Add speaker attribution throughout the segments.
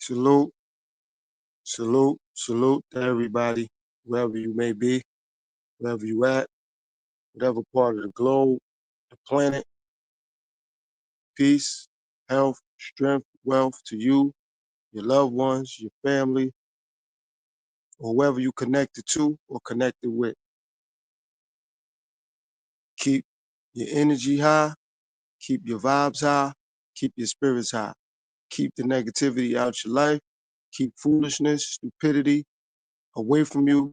Speaker 1: Salute, salute to everybody, wherever you may be, wherever you at, whatever part of the globe, the planet. Peace, health, strength, wealth to you, your loved ones, your family, or whoever you connected to or connected with. Keep your energy high, keep your vibes high, keep your spirits high. Keep the negativity out your life, keep foolishness, stupidity away from you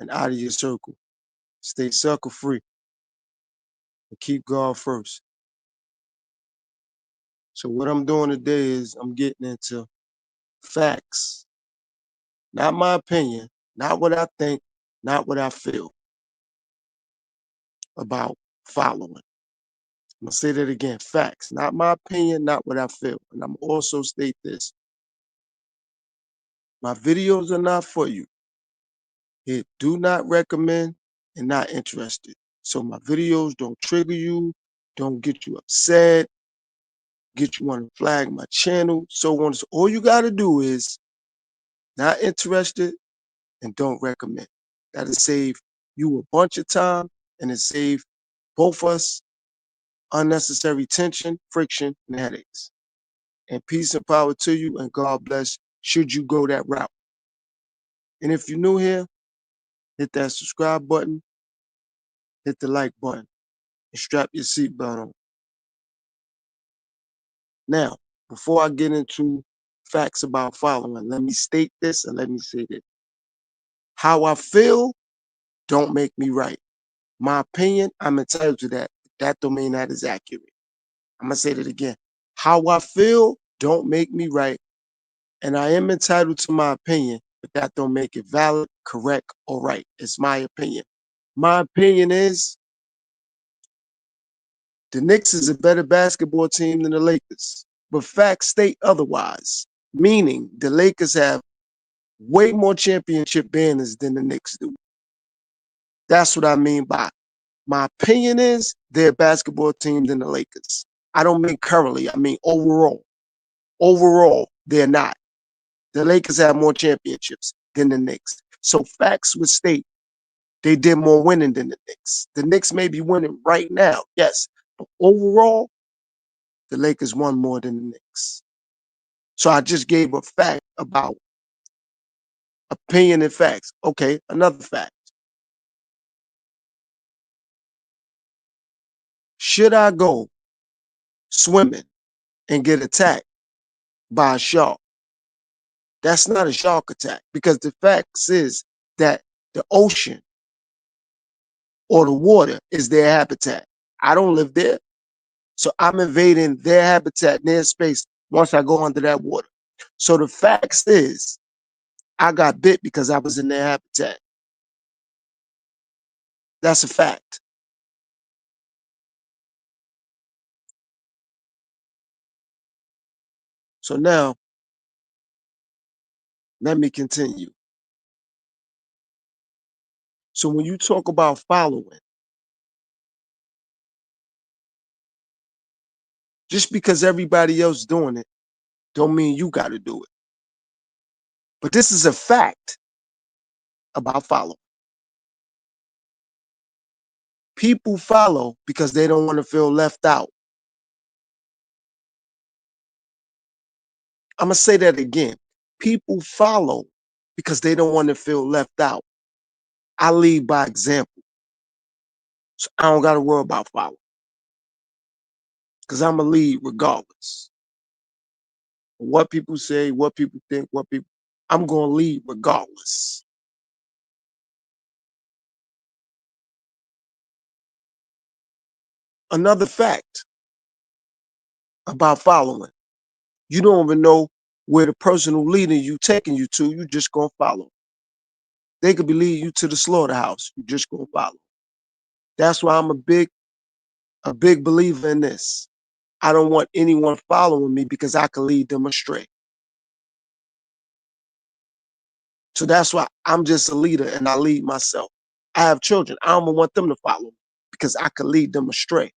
Speaker 1: and out of your circle. Stay sucker free and keep God first. So what I'm doing today is I'm getting into facts, not my opinion, not what I think, not what I feel about following. I'm gonna say that again, facts, not my opinion, not what I feel. And I'm also state this, my videos are not for you. It do not recommend and not interested. So my videos don't trigger you, don't get you upset, get you want to flag my channel, so on. So all you gotta do is not interested and don't recommend. That'll save you a bunch of time and it save both us unnecessary tension, friction, and headaches. And peace and power to you, and God bless should you go that route. And if you're new here, hit that subscribe button, hit the like button, and strap your seatbelt on. Now, before I get into facts about following, let me state this and let me say this. How I feel don't make me right. My opinion, I'm entitled to that. That don't mean that is accurate. I'm gonna say that again. How I feel don't make me right, and I am entitled to my opinion, but that don't make it valid, correct, or right. It's my opinion. My opinion is the Knicks is a better basketball team than the Lakers, but facts state otherwise, meaning the Lakers have way more championship banners than the Knicks do. That's what I mean by my opinion is they're a basketball team than the Lakers. I don't mean currently, I mean overall. Overall, they're not. The Lakers have more championships than the Knicks. So facts would state they did more winning than the Knicks. The Knicks may be winning right now, yes. But overall, the Lakers won more than the Knicks. So I just gave a fact about opinion and facts. Okay, another fact. Should I go swimming and get attacked by a shark? That's not a shark attack because the facts is that the ocean or the water is their habitat. I don't live there. So I'm invading their habitat, their space once I go under that water. So the facts is I got bit because I was in their habitat. That's a fact. So now let me continue. So when you talk about following, just because everybody else doing it, don't mean you got to do it. But this is a fact about following. People follow because they don't want to feel left out. I'm going to say that again. People follow because they don't want to feel left out. I lead by example. So I don't got to worry about following because I'm going to lead regardless. What people say, what people think, I'm going to lead regardless. Another fact about following, you don't even know where the person who leading you taking you to, you just going to follow. They could be leading you to the slaughterhouse. You just going to follow. That's why I'm a big believer in this. I don't want anyone following me because I can lead them astray. So that's why I'm just a leader and I lead myself. I have children. I don't want them to follow me because I can lead them astray.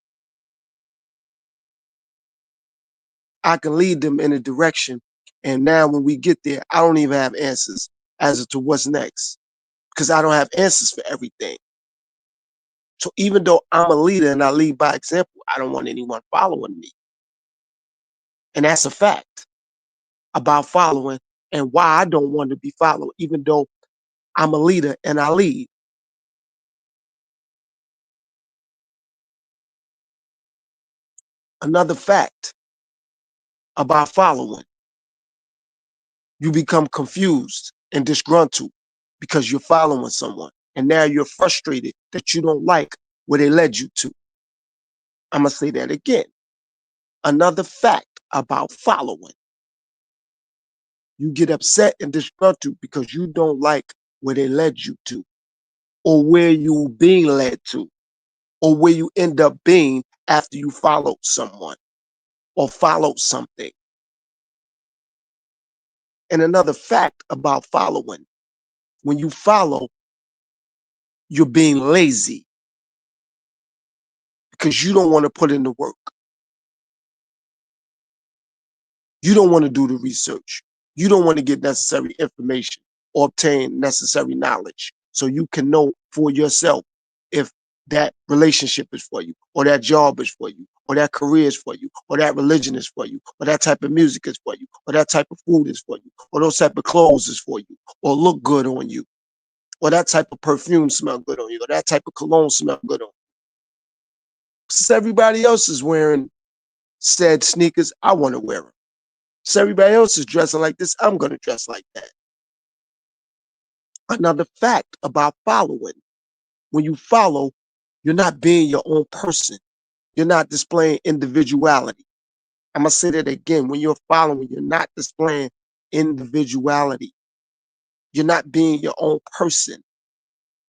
Speaker 1: I can lead them in a direction And now when we get there, I don't even have answers as to what's next because I don't have answers for everything. So even though I'm a leader and I lead by example, I don't want anyone following me. And that's a fact about following and why I don't want to be followed, even though I'm a leader and I lead. Another fact about following, you become confused and disgruntled because you're following someone. And now you're frustrated that you don't like where they led you to. I'm going to say that again. Another fact about following, you get upset and disgruntled because you don't like where they led you to, or where you being led to, or where you end up being after you followed someone or followed something. And another fact about following, when you follow, you're being lazy because you don't want to put in the work. You don't want to do the research. You don't want to get necessary information or obtain necessary knowledge so you can know for yourself if that relationship is for you, or that job is for you, or that career is for you, or that religion is for you, or that type of music is for you, or that type of food is for you, or those type of clothes is for you, or look good on you, or that type of perfume smell good on you, or that type of cologne smell good on you. Since everybody else is wearing said sneakers, I want to wear them. So everybody else is dressing like this, I'm going to dress like that. Another fact about following, when you follow, you're not being your own person. You're not displaying individuality. I'm going to say that again. When you're following, you're not displaying individuality. You're not being your own person.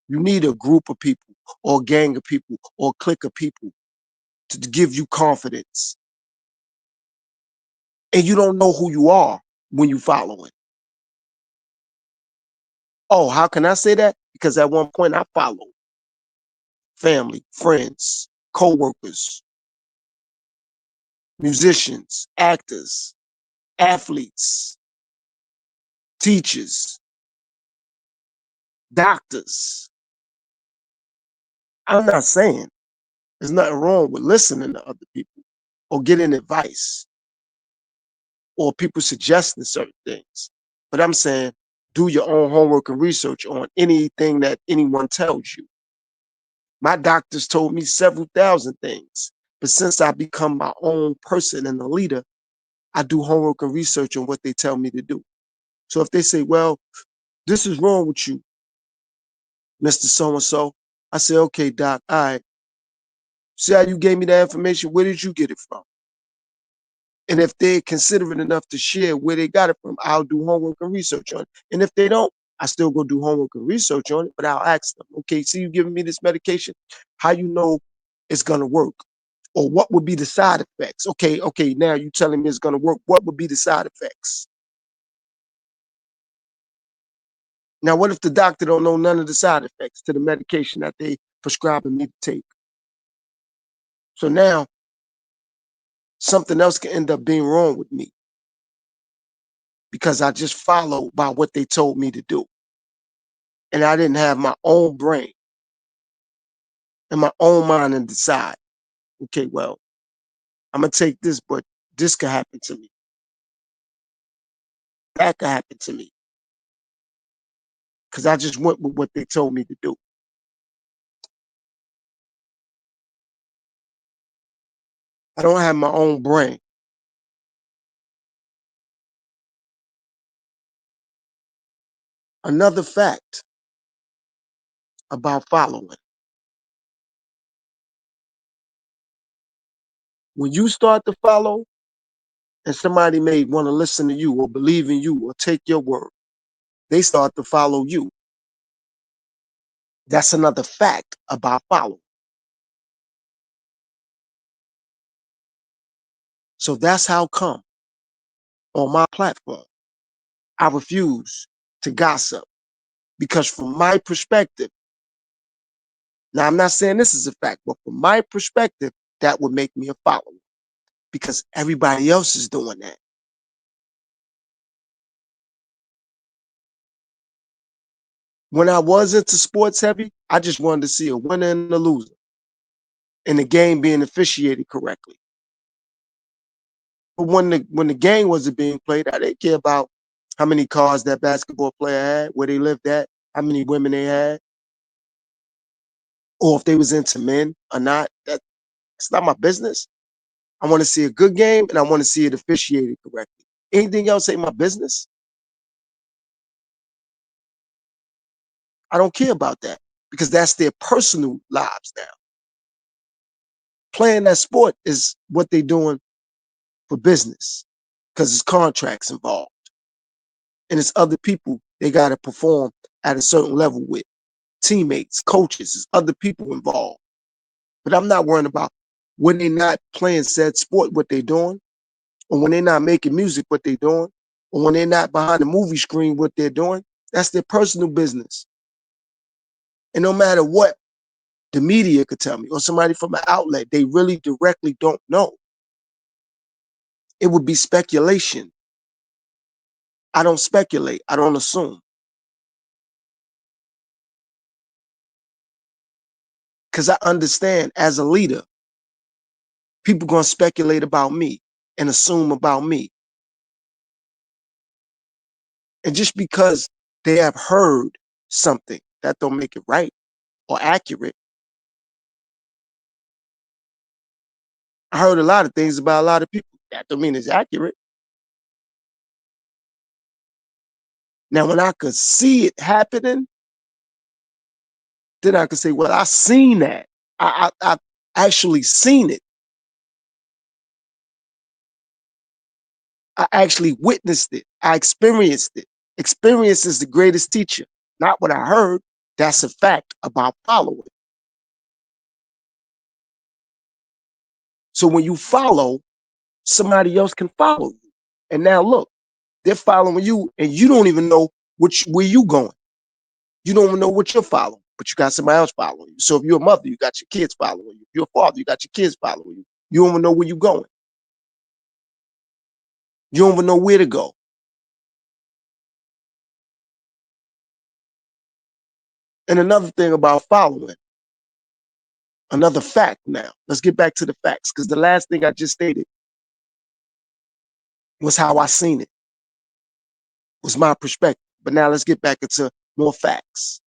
Speaker 1: You need a group of people or a gang of people or a clique of people to give you confidence. And you don't know who you are when you following. Oh, how can I say that? Because at one point I followed family, friends, co-workers, musicians, actors, athletes, teachers, doctors. I'm not saying there's nothing wrong with listening to other people or getting advice or people suggesting certain things. But I'm saying do your own homework and research on anything that anyone tells you. My doctors told me several thousand things, but since I become my own person and a leader, I do homework and research on what they tell me to do. So if they say, well, this is wrong with you, Mr. So-and-so, I say, okay, doc, all right. See how you gave me that information? Where did you get it from? And if they're considerate enough to share where they got it from, I'll do homework and research on it. And if they don't, I still go do homework and research on it, but I'll ask them, okay, see you giving me this medication, how you know it's gonna work? Or what would be the side effects? Okay, now you telling me it's gonna work. What would be the side effects? Now, what if the doctor don't know none of the side effects to the medication that they prescribing me to take? So now something else can end up being wrong with me because I just followed by what they told me to do. And I didn't have my own brain and my own mind and decide, okay, well, I'm gonna take this, but this could happen to me. That could happen to me. Because I just went with what they told me to do. I don't have my own brain. Another fact about following. When you start to follow and somebody may want to listen to you or believe in you or take your word, they start to follow you. That's another fact about following. So that's how come on my platform, I refuse to gossip because from my perspective, now I'm not saying this is a fact, but from my perspective, that would make me a follower because everybody else is doing that. When I was into sports heavy, I just wanted to see a winner and a loser and the game being officiated correctly. But when the game wasn't being played, I didn't care about how many cars that basketball player had, where they lived at, how many women they had, or if they was into men or not. That's not my business. I want to see a good game and I want to see it officiated correctly. Anything else ain't my business. I don't care about that because that's their personal lives now. Playing that sport is what they're doing for business because there's contracts involved and it's other people they got to perform at a certain level with, teammates, coaches, there's other people involved. But I'm not worrying about when they're not playing said sport, what they're doing, or when they're not making music, what they're doing, or when they're not behind the movie screen, what they're doing. That's their personal business. And no matter what the media could tell me or somebody from an outlet, they really directly don't know. It would be speculation. I don't speculate. I don't assume. Because I understand as a leader, people going to speculate about me and assume about me. And just because they have heard something, that don't make it right or accurate. I heard a lot of things about a lot of people. That don't mean it's accurate. Now, when I could see it happening, then I could say, well, I seen that. I actually seen it. I actually witnessed it. I experienced it. Experience is the greatest teacher. Not what I heard. That's a fact about following. So when you follow, somebody else can follow you. And now look, they're following you and you don't even know where you going. You don't even know what you're following, but you got somebody else following you. So if you're a mother, you got your kids following you. If you're a father, you got your kids following you. You don't even know where you're going. You don't even know where to go. And another thing about following, another fact now. Let's get back to the facts because the last thing I just stated was how I seen it, was my perspective. But now let's get back into more facts.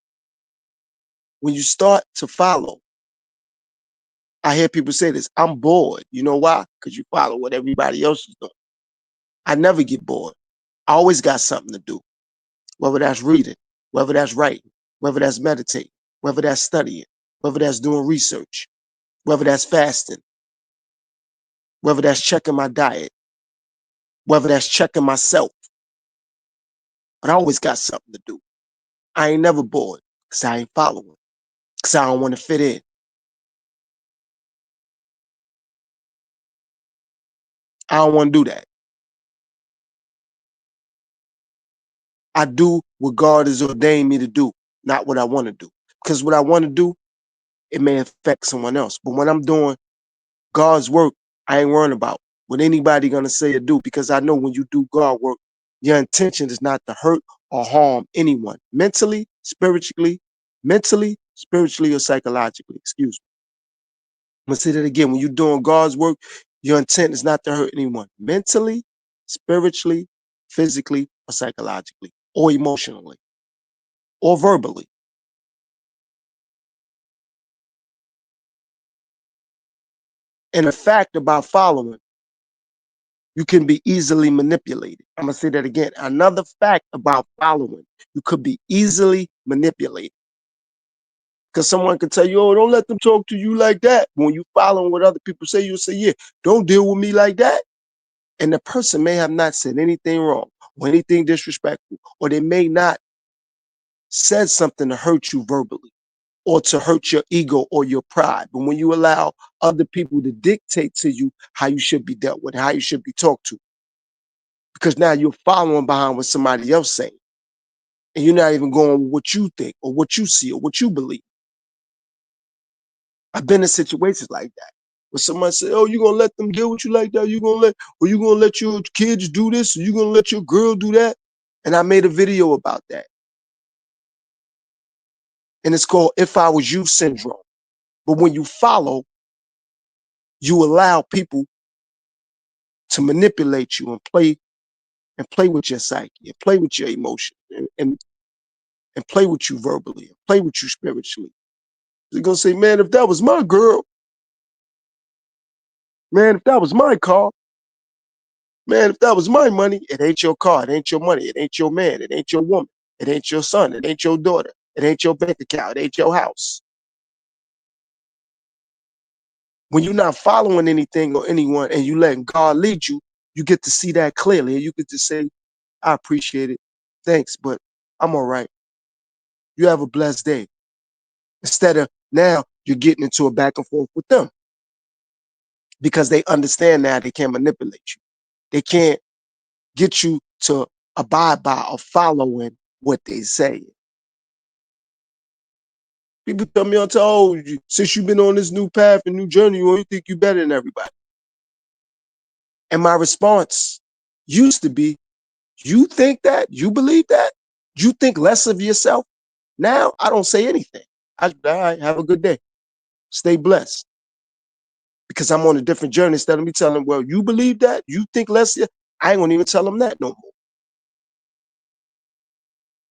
Speaker 1: When you start to follow, I hear people say this, I'm bored. You know why? Because you follow what everybody else is doing. I never get bored. I always got something to do, whether that's reading, whether that's writing, whether that's meditating, whether that's studying, whether that's doing research, whether that's fasting, whether that's checking my diet, whether that's checking myself. But I always got something to do. I ain't never bored because I ain't following, because I don't want to fit in. I don't want to do that. I do what God has ordained me to do, not what I want to do. Because what I want to do, it may affect someone else. But when I'm doing God's work, I ain't worrying about what anybody gonna say or do because I know when you do God work, your intention is not to hurt or harm anyone mentally, spiritually, or psychologically. Excuse me. I'm gonna say that again. When you're doing God's work, your intent is not to hurt anyone mentally, spiritually, physically, or psychologically, or emotionally, or verbally. And the fact about following, you can be easily manipulated. I'm gonna say that again. Another fact about following, you could be easily manipulated. Because someone can tell you, oh, don't let them talk to you like that. When you following what other people say, you'll say, yeah, don't deal with me like that. And the person may have not said anything wrong or anything disrespectful, or they may not said something to hurt you verbally or to hurt your ego or your pride. But when you allow other people to dictate to you how you should be dealt with, how you should be talked to, because now you're following behind what somebody else saying. And you're not even going with what you think or what you see or what you believe. I've been in situations like that. Where somebody say, oh, you're gonna let them deal with you like that? You gonna let your kids do this, or you gonna let your girl do that? And I made a video about that. And it's called if I was you syndrome. But when you follow, you allow people to manipulate you and play with your psyche and play with your emotion and play with you verbally and play with you spiritually. They're gonna say, man, if that was my girl, man, if that was my car, man, if that was my money, it ain't your car, it ain't your money, it ain't your man, it ain't your woman, it ain't your son, it ain't your daughter, it ain't your bank account, it ain't your house. When you're not following anything or anyone and you letting God lead you, you get to see that clearly and you get to say, I appreciate it. Thanks, but I'm all right. You have a blessed day. Instead of now you're getting into a back and forth with them because they understand now they can't manipulate you. They can't get you to abide by or following what they say. People tell me, oh, since you've been on this new path and new journey, you think you're better than everybody. And my response used to be, you think that? You believe that? You think less of yourself? Now I don't say anything. All right, have a good day. Stay blessed. Because I'm on a different journey. Instead of me telling them, well, you believe that? You think less? I ain't gonna even tell them that no more.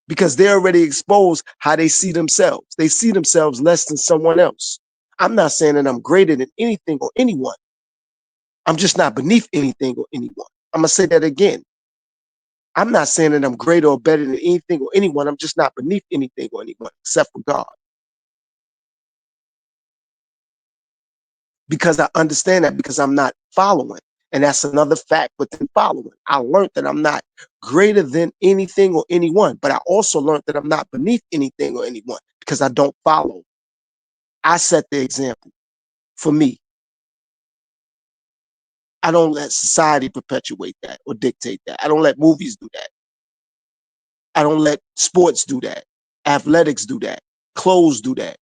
Speaker 1: Because they're already exposed how they see themselves. They see themselves less than someone else. I'm not saying that I'm greater than anything or anyone. I'm just not beneath anything or anyone. I'm gonna say that again. I'm not saying that I'm greater or better than anything or anyone. I'm just not beneath anything or anyone except for God. Because I understand that because I'm not following. And that's another fact within following. I learned that I'm not greater than anything or anyone, but I also learned that I'm not beneath anything or anyone because I don't follow. I set the example for me. I don't let society perpetuate that or dictate that. I don't let movies do that. I don't let sports do that. Athletics do that. Clothes do that.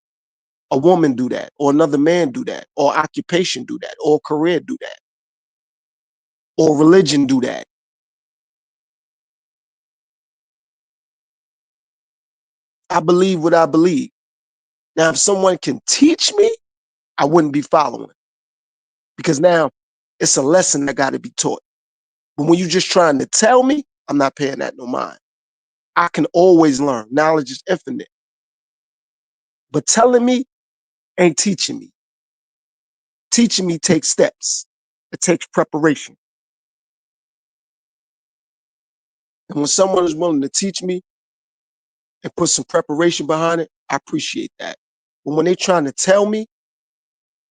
Speaker 1: A woman do that, or another man do that, or occupation do that, or career do that, or religion do that. I believe what I believe. Now, if someone can teach me, I wouldn't be following because now it's a lesson that got to be taught. But when you're just trying to tell me, I'm not paying that no mind. I can always learn. Knowledge is infinite. But telling me ain't teaching me. Teaching me takes steps. It takes preparation. And when someone is willing to teach me and put some preparation behind it, I appreciate that. But when they're trying to tell me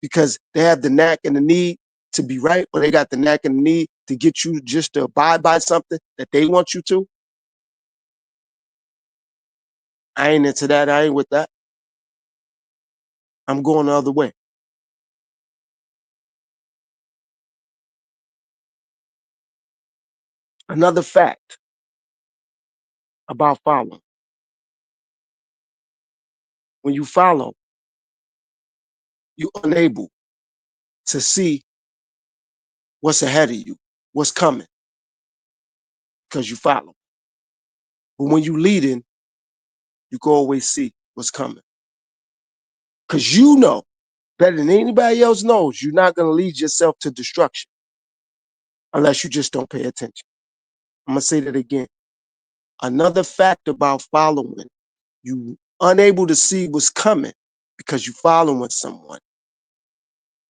Speaker 1: because they have the knack and the need to be right, or they got the knack and the need to get you just to abide by something that they want you to, I ain't into that. I ain't with that. I'm going the other way. Another fact about following. When you follow, you're unable to see what's ahead of you, what's coming, because you follow. But when you leading, you can always see what's coming. Because you know better than anybody else knows you're not going to lead yourself to destruction unless you just don't pay attention. I'm going to say that again. Another fact about following, you unable to see what's coming because you're following someone.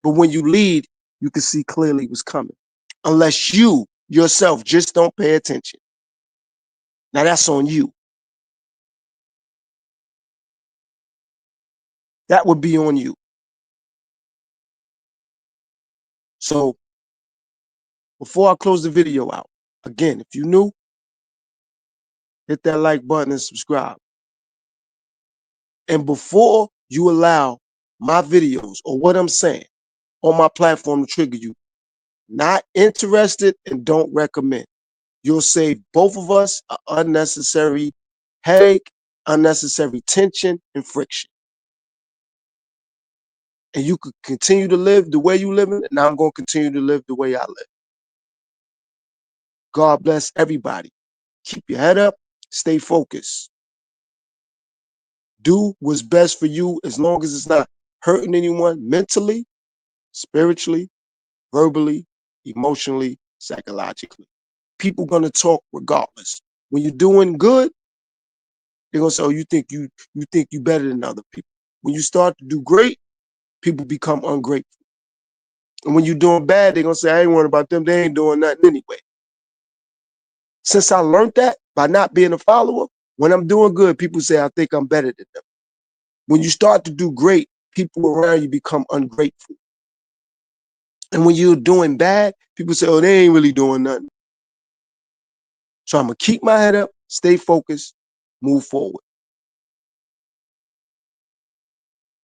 Speaker 1: But when you lead, you can see clearly what's coming. Unless you yourself just don't pay attention. Now that's on you. That would be on you. So before I close the video out, again, if you're new, hit that like button and subscribe. And before you allow my videos or what I'm saying on my platform to trigger you, not interested and don't recommend. You'll save both of us an unnecessary headache, unnecessary tension, and friction. And you could continue to live the way you live, and I'm going to continue to live the way I live. God bless everybody. Keep your head up. Stay focused. Do what's best for you as long as it's not hurting anyone mentally, spiritually, verbally, emotionally, psychologically. People gonna talk regardless. When you're doing good, they're gonna say, "Oh, you think you better than other people." When you start to do great, people become ungrateful. And when you're doing bad, they're gonna say, "I ain't worried about them. They ain't doing nothing anyway." Since I learned that by not being a follower, when I'm doing good, people say I think I'm better than them. When you start to do great, people around you become ungrateful. And when you're doing bad, people say, "Oh, they ain't really doing nothing." So I'm gonna keep my head up, stay focused, move forward.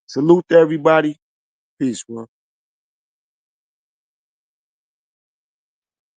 Speaker 1: Salute to everybody. Peace, bro.